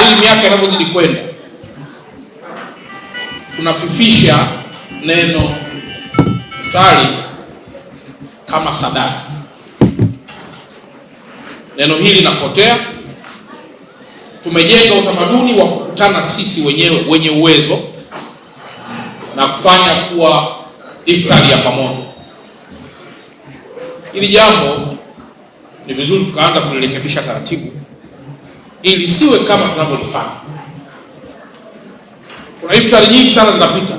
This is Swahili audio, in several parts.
kadri miaka inavyozidi kwenda tunafifisha neno iftari kama sadaka. Neno hili linapotea. Tumejenga utamaduni wa kukutana sisi wenyewe wenye uwezo na kufanya kuwa iftari ya pamoja. Hili jambo ni vizuri tukaanza kulirekebisha taratibu ili siwe kama tunavyolifanya. Kuna iftari nyingi sana zinapita,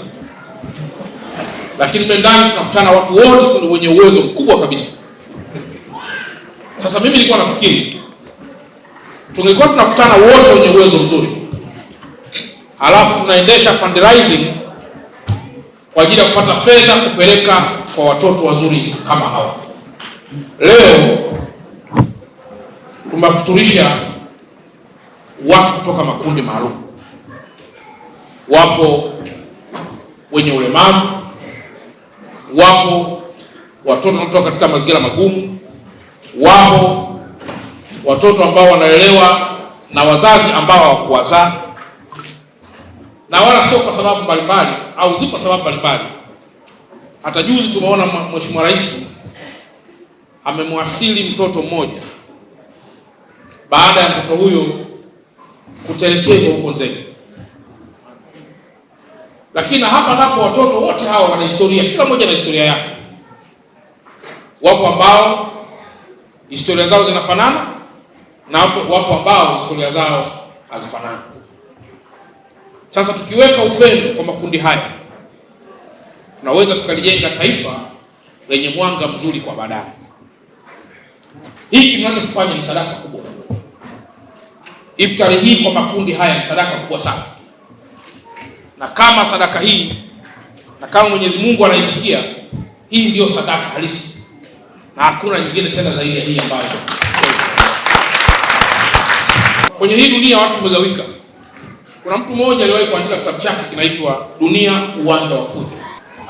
lakini ndani tunakutana watu wote wenye uwezo mkubwa kabisa. Sasa mimi nilikuwa nafikiri tungekuwa tunakutana wote wenye uwezo mzuri, halafu tunaendesha fundraising kwa ajili ya kupata fedha kupeleka kwa watoto wazuri kama hawa. Leo tumefuturisha watu kutoka makundi maalum. Wapo wenye ulemavu, wapo watoto kutoka katika mazingira magumu, wapo watoto ambao wanalelewa na wazazi ambao hawakuwazaa, na wala sio kwa sababu mbalimbali au zipo sababu mbalimbali. Hata juzi tumeona Mheshimiwa Rais amemwasili mtoto mmoja baada ya mtoto huyo kutelekezwa huko Nzega. Lakini hapa napo watoto wote hawa wana historia, kila mmoja na historia yake. Wapo ambao historia zao zinafanana na wapo ambao historia zao hazifanani. Sasa tukiweka upendo kwa makundi haya, tunaweza tukalijenga taifa lenye mwanga mzuri kwa baadaye. Hiki tunachofanya ni sadaka kubwa. Iftari hii kwa makundi haya ni sadaka kubwa sana. Na kama sadaka hii, na kama Mwenyezi Mungu anaisikia, hii ndio sadaka halisi. Na hakuna nyingine tena zaidi ya hii ambayo. Kwenye hii dunia watu wamegawika. Kuna mtu mmoja aliwahi kuandika kitabu chake kinaitwa Dunia Uwanja wa Fujo.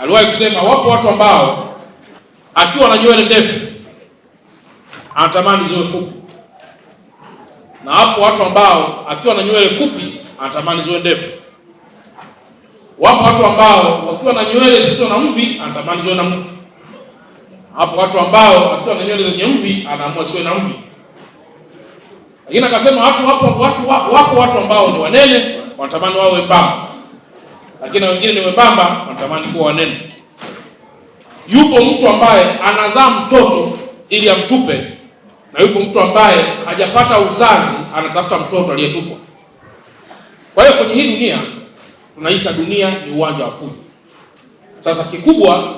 Aliwahi kusema wapo watu ambao akiwa na nywele ndefu anatamani ziwe fupi. Na hapo watu ambao akiwa na nywele fupi anatamani ziwe ndefu. Wapo watu ambao wakiwa na nywele zisizo na mvi anatamani ziwe na mvi. Hapo watu ambao wakiwa na nywele zenye mvi anaamua siwe na mvi. Lakini akasema wapo watu ambao ni wanene wanatamani wawe wembamba. Lakini wengine ni wembamba wanatamani kuwa wanene. Yupo mtu ambaye anazaa mtoto ili amtupe, na yupo mtu ambaye hajapata uzazi anatafuta mtoto aliyetupwa. Kwa hiyo kwenye hii dunia tunaita dunia ni uwanja wa fujo. Sasa kikubwa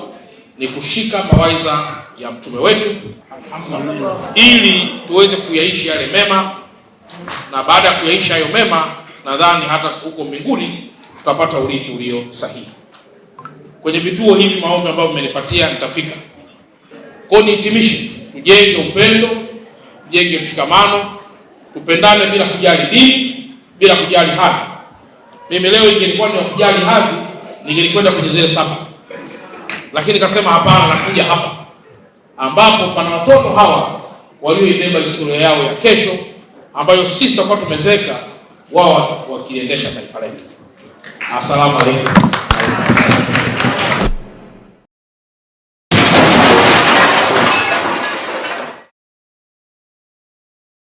ni kushika mawaidha ya mtume wetu ili tuweze kuyaishi yale mema, na baada ya kuyaishi hayo mema, nadhani hata huko mbinguni tutapata urithi ulio sahihi. Kwenye vituo hivi maombi ambayo mmenipatia nitafika. Kwa nihitimishe, tujenge upendo, tujenge mshikamano, tupendane bila kujali dini, bila kujali hadhi. Mimi leo ingelikuwa ni kujali hadhi, ningelikwenda kwenye zile saba. Lakini nikasema hapana, nakuja hapa ambapo pana watoto hawa walioibeba historia yao ya kesho ambayo sisi tutakuwa tumezeka, wao wakiendesha taifa letu. Asalamu alaykum.